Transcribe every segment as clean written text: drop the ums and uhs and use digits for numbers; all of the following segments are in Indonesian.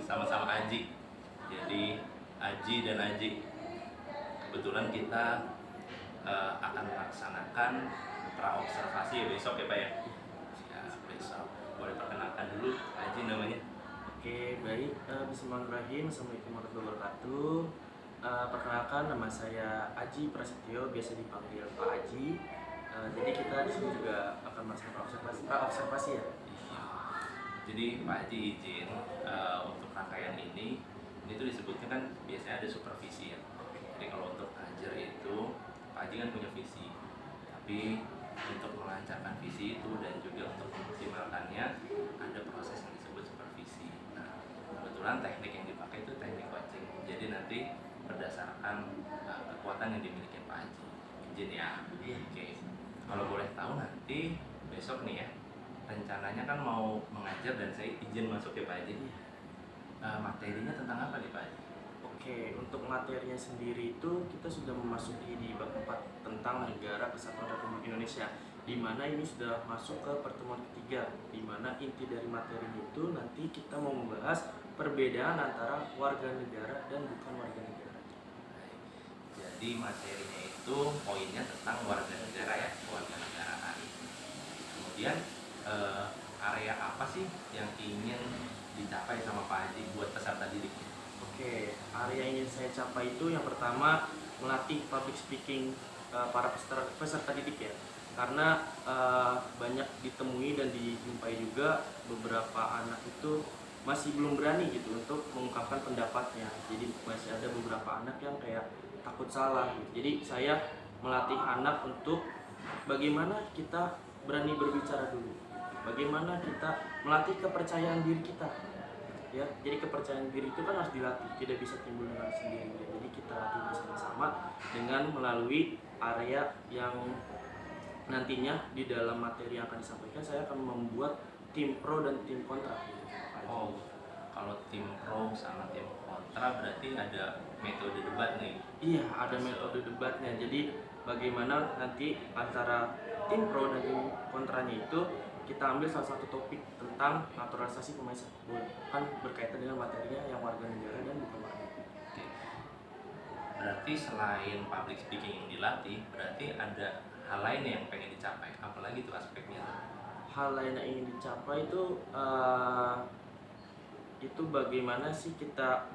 sama-sama Aji. Jadi Aji dan Aji, kebetulan kita akan melaksanakan praobservasi ya besok ya Pak ya. Ya besok. Boleh perkenalkan dulu Aji namanya. Oke, baik. Bismillahirrahmanirrahim. Assalamualaikum warahmatullahi wabarakatuh. Perkenalkan, nama saya Aji Prasetyo, biasa dipanggil Pak Aji. Jadi kita di sini juga akan melaksanakan observasi ya. Iya. Jadi Pak Haji izin untuk rangkaian ini tuh disebutnya kan biasanya ada supervisi ya. Jadi kalau untuk ngajar itu Pak Haji kan punya visi, tapi untuk melancarkan visi itu dan juga untuk memaksimalkannya ada proses yang disebut supervisi. Nah, kebetulan teknik yang dipakai itu teknik coaching. Jadi nanti berdasarkan kekuatan yang dimiliki Pak Haji. Izin ya. Oke. Kalau boleh tahu nanti besok nih ya, rencananya kan mau mengajar dan saya izin masuk ya Pak Haji. Materinya tentang apa nih Pak Haji? Oke, untuk materinya sendiri itu kita sudah memasuki di bab 4 tentang Negara Kesatuan Republik Indonesia, di mana ini sudah masuk ke pertemuan ketiga, di mana inti dari materinya itu nanti kita mau membahas perbedaan antara warga negara dan bukan warga negara. Jadi materinya itu poinnya tentang warga negara ya, warga negaraan. Kemudian area apa sih yang ingin dicapai sama Pak Haji buat peserta didiknya? Oke, area yang ingin saya capai itu yang pertama melatih public speaking para peserta didik ya. Karena banyak ditemui dan dijumpai juga beberapa anak itu masih belum berani gitu untuk mengungkapkan pendapatnya. Jadi masih ada beberapa anak yang kayak takut salah gitu. Jadi saya melatih anak untuk bagaimana kita berani berbicara dulu. Bagaimana kita melatih kepercayaan diri kita. Ya, jadi kepercayaan diri itu kan harus dilatih, tidak bisa timbul dengan sendirinya. Jadi kita latih bersama-sama dengan melalui area yang nantinya di dalam materi yang akan disampaikan saya akan membuat tim pro dan tim kontra. Oh, kalau tim pro sama tim kontra berarti ada metode debat nih. Iya, ada metode debatnya. Jadi bagaimana nanti antara tim pro dan tim kontranya itu kita ambil salah satu topik tentang naturalisasi pemain sepak bola, kan berkaitan dengan materinya yang warga negara dan bukan warga negara. Oke. Berarti selain public speaking yang dilatih, berarti ada hal lain yang pengen dicapai, apalagi tuh aspeknya? Hal lain yang ingin dicapai itu bagaimana sih kita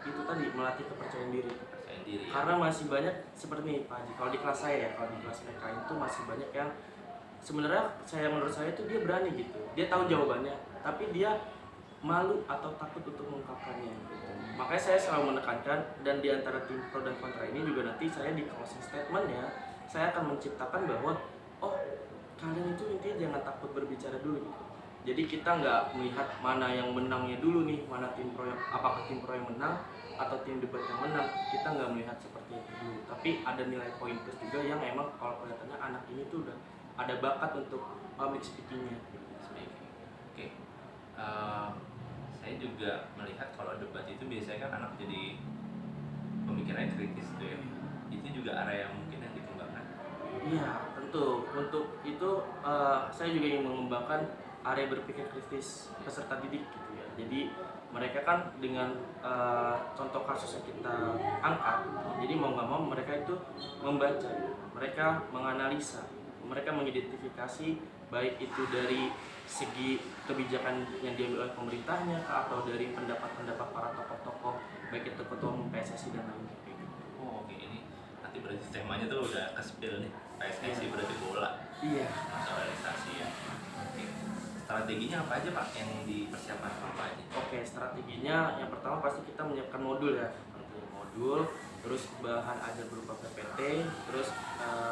itu tadi melatih kepercayaan diri. Kepercayaan diri. Karena masih banyak seperti ini Pak Haji, kalau di kelas saya ya, kalau di kelas PK itu masih banyak yang sebenarnya menurut saya itu dia berani gitu, dia tahu jawabannya, tapi dia malu atau takut untuk mengungkapkannya gitu. Makanya saya selalu menekankan, dan di antara tim pro dan kontra ini juga nanti saya di closing statementnya saya akan menciptakan bahwa oh kalian itu intinya jangan takut berbicara dulu gitu. Jadi kita nggak melihat mana yang menangnya dulu nih, mana tim pro yang, apakah tim pro yang menang atau tim debat yang menang, kita nggak melihat seperti itu dulu. Tapi ada nilai poin plus juga yang emang kalau kelihatannya anak ini tuh udah ada bakat untuk public speakingnya. Oke. Saya juga melihat kalau debat itu biasanya kan anak jadi pemikirannya kritis tuh ya. Itu juga area yang mungkin yang dikembangkan. Iya, tentu. Untuk itu saya juga ingin mengembangkan area berpikir kritis peserta didik gitu ya. Jadi mereka kan dengan contoh kasus yang kita angkat, jadi mau nggak mau mereka itu membaca, mereka menganalisa, mereka mengidentifikasi baik itu dari segi kebijakan yang diambil oleh pemerintahnya atau dari pendapat-pendapat para tokoh-tokoh baik itu ketua umum PSSI dan lainnya. Oh oke, ini nanti berarti temanya tuh udah ke-spill nih, PSSI berarti bola. Iya. Naturalisasi ya. Oke. Strateginya apa aja Pak yang dipersiapkan apa aja? Oke, strateginya yang pertama pasti kita menyiapkan modul ya, seperti modul, terus bahan ajar berupa PPT, terus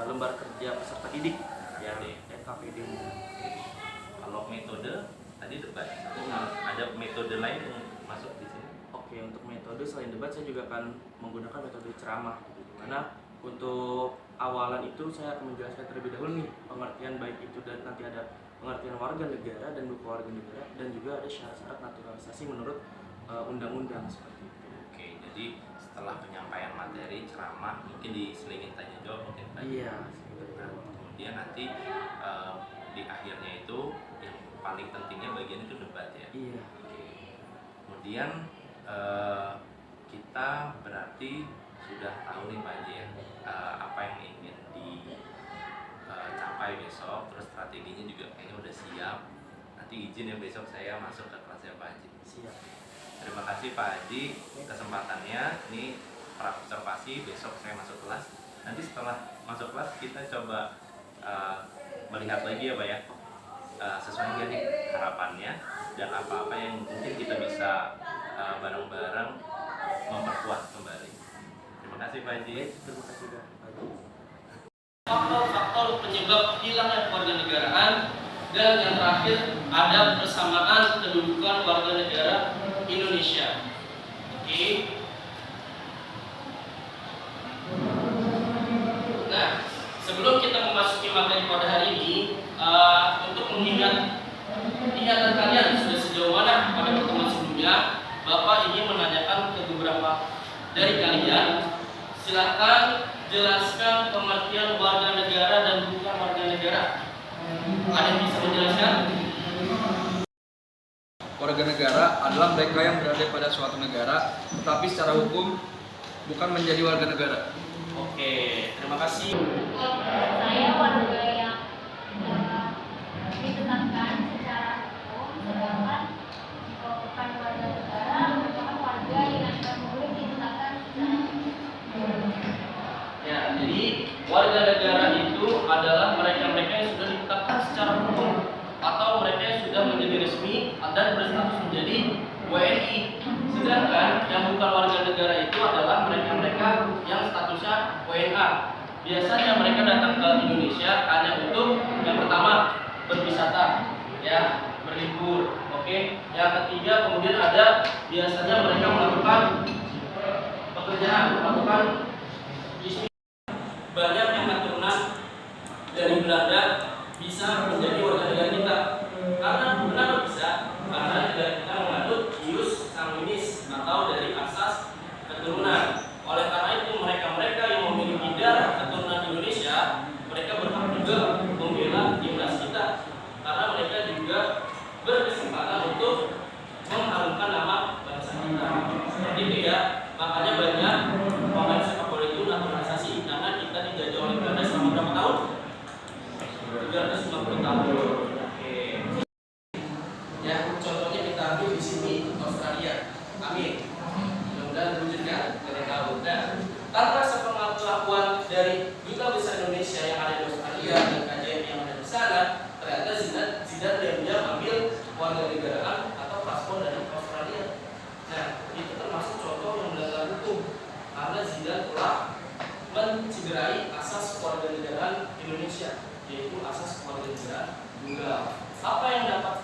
lembar kerja peserta didik ya, LKPD. Kalau metode tadi debat, ada metode lain yang masuk di sini? Oke, untuk metode selain debat saya juga akan menggunakan metode ceramah, dimana untuk awalan itu saya akan menjelaskan terlebih dahulu nih pengertian baik itu, dan nanti ada pengertian warga negara dan bukan warga negara, dan juga ada syarat-syarat naturalisasi menurut undang-undang seperti itu. Oke, jadi setelah penyampaian materi ceramah mungkin diselingin tanya jawab mungkin Pak? Iya. Nah, kemudian nanti di akhirnya itu yang paling pentingnya bagian itu debat ya. Iya. Oke. Kemudian kita berarti sudah tahu nih Pak Haji ya, apa yang ingin dicapai besok, terus strateginya juga kayaknya udah siap. Nanti izin ya besok saya masuk ke kelasnya Pak Haji. Siap. Terima kasih Pak Haji kesempatannya. Ini observasi, besok saya masuk kelas. Nanti setelah masuk kelas kita coba melihat lagi ya Pak ya, sesuai nggak nih harapannya dan apa-apa yang mungkin kita bisa bareng-bareng memperkuat kembali. Terima kasih Pak Haji. Terima kasih juga Pak Haji. Faktor-faktor penyebab hilangnya kewarganegaraan, dan yang terakhir ada persamaan kedudukan warga negara Indonesia. Oke. Nah, sebelum kita memasuki materi pada hari ini, untuk ingatan kalian sudah sejauh mana pada pertemuan sebelumnya, Bapak ingin menanyakan ke beberapa dari kalian. Silakan jelaskan pengertian warga negara dan bukan warga negara. Ada yang bisa menjelaskan? Warga negara adalah mereka yang berada pada suatu negara, tetapi secara hukum bukan menjadi warga negara. Oke, terima kasih. Saya warga yang ditetapkan secara hukum, sedangkan bukan warga negara merupakan warga yang belum ditetapkan secara hukum. Ya, jadi warga negara itu adalah mereka-mereka yang sudah ditetapkan secara hukum atau mereka yang sudah menjadi resmi dan berstatus menjadi WNI. Sedangkan yang bukan warga negara itu adalah mereka-mereka yang statusnya WNA. Biasanya mereka datang ke Indonesia hanya untuk yang pertama berwisata, ya, berlibur. Oke. Yang ketiga kemudian ada biasanya mereka melakukan pekerjaan, melakukan bisnis. Banyak yang keturunan dari Belanda bisa menjadi warga negara kita. Karena kenapa bisa? Karena negara kita menganut ius sanguinis atau dari asas keturunan. Oleh karena itu mereka-mereka yang memiliki darah keturunan Indonesia, mereka berhak juga membela timnas kita. Karena mereka juga berkesempatan untuk mengharumkan nama bangsa kita. Seperti itu ya. Makanya banyak pemain sepak bola itu naturalisasi karena kita dijajah oleh Belanda selama berapa tahun? 350 tahun. Oke. Ya, contohnya kita ambil di sini Australia. Amin. Mudah-mudahan terwujudkan dari tahun. Nah, tanpa sepengetahuan dari Duta Besar Indonesia yang ada di Australia dan KJRI yang ada di sana, ternyata Zidane diam-diam ambil warga negaraan atau paspor dari Australia. Nah, itu termasuk contoh yang melanggar hukum karena Zidane telah mencederai asas kewarganegaraan Indonesia, yaitu asas kewarganegaraan tunggal. Apa yang dapat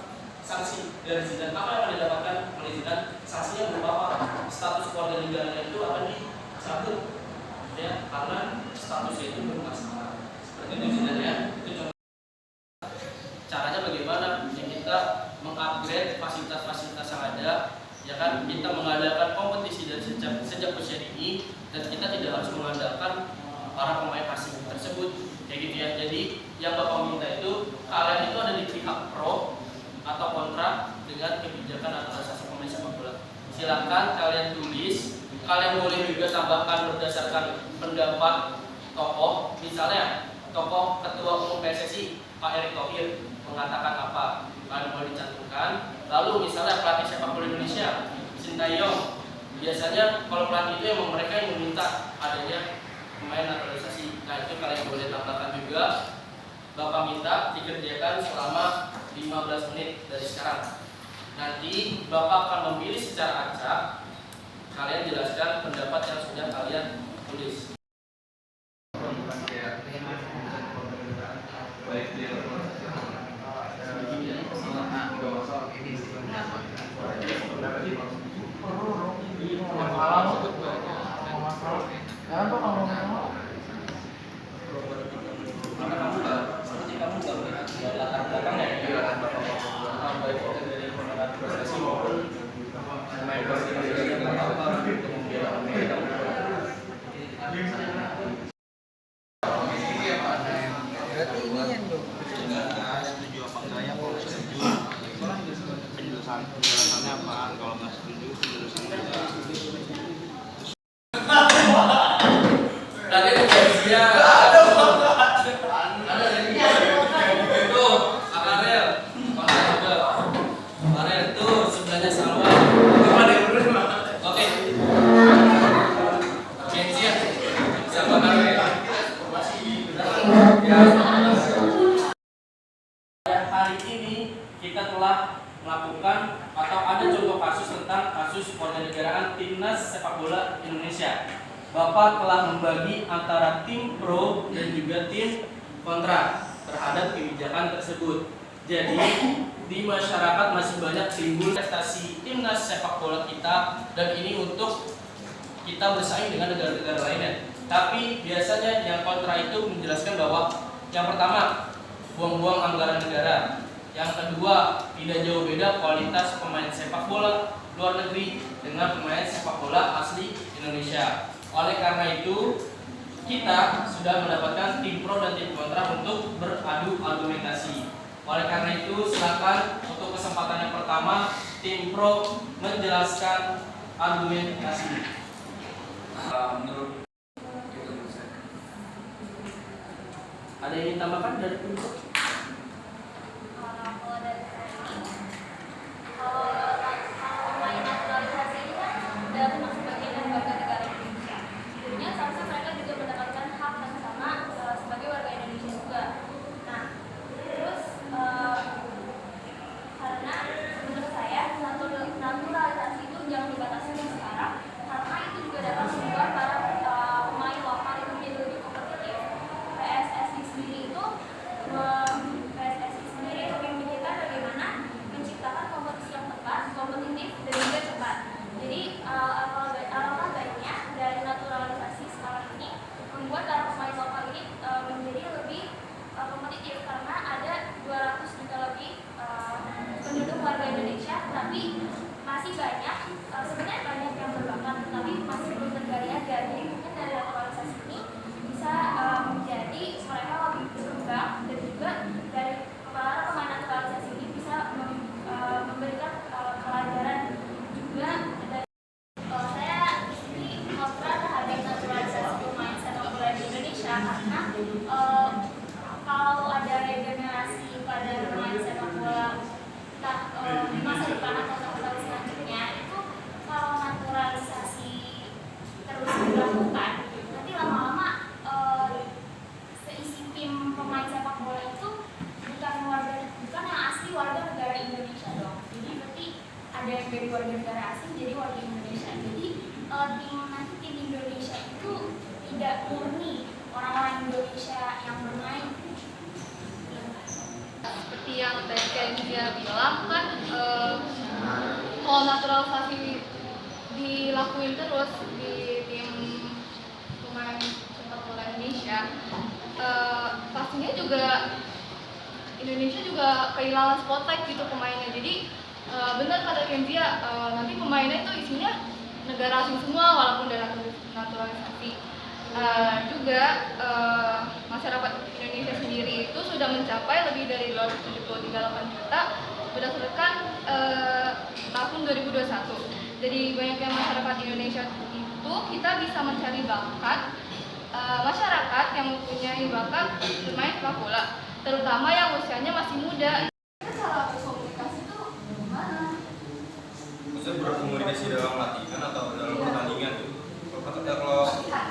sanksi dari Zidane? Apa yang didapatkan oleh Zidane? Sanksinya berupa apa? Status kewarganegaraan itu akan dicabut, ya, karena statusnya itu bermasalah. Seperti itu Zidane ya. Itu contoh. Caranya bagaimana? Ya, kita mengupgrade fasilitas-fasilitas yang ada. Ya kan, kita mengadakan kompetisi dari sejak usia dini dan kita tidak harus mengandalkan para pemain asing tersebut, kayak gitu ya. Jadi yang Bapak minta itu kalian itu ada di pihak pro atau kontra dengan kebijakan naturalisasi pemain sepak bola. Silakan kalian tulis. Kalian boleh juga tambahkan berdasarkan pendapat tokoh. Misalnya tokoh Ketua Umum PSSI Pak Erick Thohir mengatakan apa, kalian boleh dicantumkan. Lalu misalnya pelatih sepak bola Indonesia Sintayong, biasanya kalau pelatih itu emang mereka yang meminta adanya pemain naturalisasi. Nah, itu kalian boleh tambahkan juga. Bapak minta dikerjakan selama 15 menit dari sekarang. Nanti Bapak akan memilih secara acak. Kalian jelaskan pendapat yang sudah kalian tulis. Penjelasannya apaan? Kalau nggak setuju hari ini kita telah melakukan atau ada contoh kasus tentang kasus kewarganegaraan timnas sepak bola Indonesia. Bapak telah membagi antara tim pro dan juga tim kontra terhadap kebijakan tersebut. Jadi di masyarakat masih banyak timbul prestasi timnas sepak bola kita, dan ini untuk kita bersaing dengan negara-negara lainnya. Tapi biasanya yang kontra itu menjelaskan bahwa yang pertama, buang-buang anggaran negara. Yang kedua, tidak jauh beda kualitas pemain sepak bola luar negeri dengan pemain sepak bola asli Indonesia. Oleh karena itu, kita sudah mendapatkan tim pro dan tim kontra untuk beradu argumentasi. Oleh karena itu, silakan untuk kesempatan yang pertama, tim pro menjelaskan argumentasi. Menurut Ada yang ingin tambahkan dari tim pro? Kalau dari saya, kalau pemain naturalisasi ini kan sudah termasuk bagian dari warga negara Indonesia. Tentunya seharusnya mereka juga mendapatkan hak yang sama sebagai warga Indonesia juga. Nah, terus karena menurut saya naturalisasi itu jangan dibatasi dari sekarang, karena itu juga dapat membuat para pemain lokal itu menjadi lebih kompetitif. PSSI sendiri itu memikirkan bagaimana menciptakan kompetisi yang tepat, kompetitif, dan juga cepat. Jadi alangkah baiknya dari naturalisasi sekarang ini membuat para pemain lokal ini menjadi lebih kompetitif, karena ada 200 juta lebih penduduk warga Indonesia, tapi masih banyak, sebenarnya banyak yang berbakat, tapi masih belum tergali aja. Jadi mungkin dari naturalisasi ini bisa menjadi mereka lebih berkembang, dan juga dari para pemain naturalisasi ini bisa memberikan pelajaran juga. Dari saya di sini kontra terhadap naturalisasi pemain sepak bola di Indonesia, karena kalau ada regenerasi pada pemain sepak bola di masa depan atau tahun selanjutnya, itu kalau naturalisasi terus dilakukan, nanti lama-lama seisi tim pemain sepak bola itu bukan yang asli warga negara Indonesia dong. Jadi berarti ada yang dari warga negara asing jadi warga Indonesia. Jadi tim Indonesia itu tidak murni orang-orang Indonesia yang bermain. Seperti yang tadi Kenzia bilang kan, kalau naturalisasi dilakuin terus di tim pemain sepak bola Indonesia, pastinya juga Indonesia juga kehilangan spotlight gitu pemainnya. Jadi benar kata Kenzia, nanti pemainnya itu isinya negara asing semua walaupun dari naturalisasi. Juga masyarakat Indonesia sendiri itu sudah mencapai lebih dari 273,8 juta berdasarkan tahun 2021. Jadi banyaknya masyarakat Indonesia itu kita bisa mencari bakat masyarakat yang mempunyai bakat bermain sepak bola, terutama yang usianya masih muda. Cara berkomunikasi itu gimana? Maksudnya berkomunikasi dalam latihan atau dalam pertandingan tuh? Kalau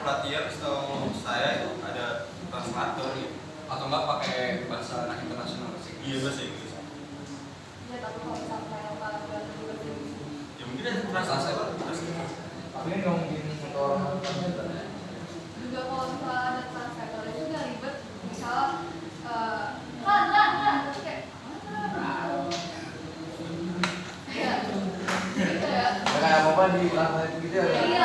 latihan setahu saya itu ada translator gitu. atau enggak pakai bahasa anak internasional sih? Iya, bahasa Inggris. Ya tapi kalau sampai kalau Ya mungkin ada translasi lah. Tapi kan nggak mungkin untuk orang juga kalau misalnya ada translatornya juga ribet, misal terus kayak ya gitu ya. kayak apa di translate gitu ya? Iya,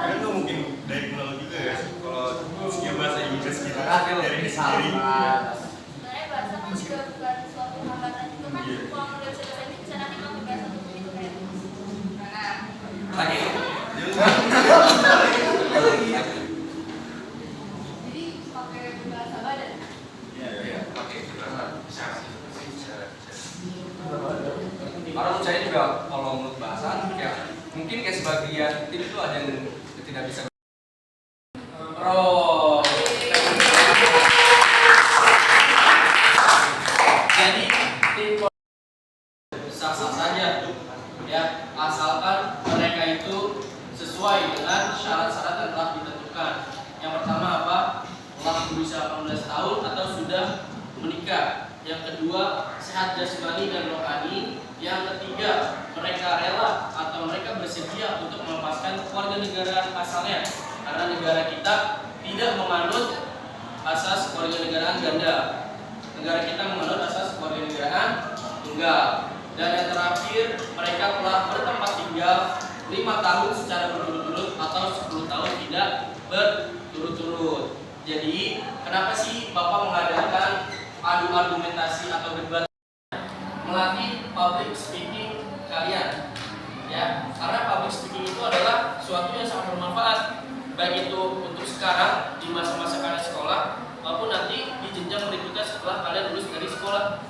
Kan itu mungkin dari nol juga ya. Kalau skill bahasa Inggris kita dari sendiri. Sebenarnya bahasa kan juga bukan suatu hambatan juga kan. Kalau nggak bisa bahasa Inggris bisa nanti mau bahasa gitu kayak. Lagi. Jadi pakai bahasa badan. Iya, pakai bahasa. Orang saya juga kalau menurut bahasa kayak mungkin kayak sebagian tim itu ada yang tidak bisa. Jadi tim sah-sah saja ya, asalkan mereka itu sesuai dengan syarat-syarat yang telah ditentukan. Yang pertama apa? Telah berusia 18 tahun atau sudah menikah. Yang kedua, sehat jasmani dan rohani. Yang ketiga, mereka rela atau mereka bersedia untuk melepaskan warga negara asalnya, karena negara kita tidak memanut asas kewarganegaraan ganda. Negara kita memanut asas kewarganegaraan tunggal. Dan yang terakhir, mereka telah bertempat tinggal 5 tahun secara berturut-turut atau 10 tahun tidak berturut-turut. Jadi, kenapa sih Bapak mengadakan adu argumentasi atau debat? Melatih public speaking kalian, ya, karena public speaking itu adalah suatu yang sangat bermanfaat, baik itu untuk sekarang di masa-masa kalian sekolah maupun nanti di jenjang berikutnya setelah kalian lulus dari sekolah.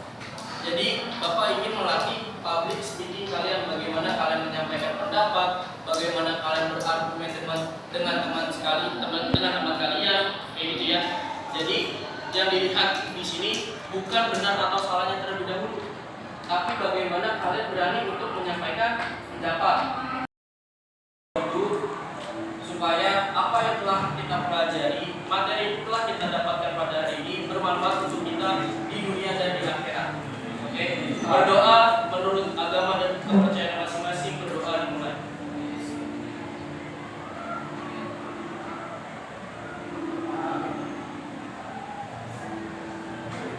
Jadi Bapak ingin melatih public speaking kalian, bagaimana kalian menyampaikan pendapat, bagaimana kalian berargumen dengan teman kalian, kayak gitu ya. Jadi yang dilihat di sini bukan benar atau salahnya terlebih dahulu, tapi bagaimana kalian berani untuk menyampaikan pendapat, supaya apa yang telah kita pelajari, materi yang telah kita dapatkan pada hari ini bermanfaat untuk kita di dunia dan di akhirat. Oke, berdoa menurut agama dan kepercayaan masing-masing. Berdoa dimulai.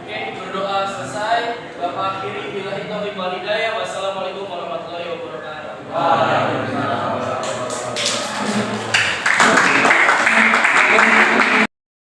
Oke, berdoa selesai. Bapak akhiri billahi taufiq wal hidayah.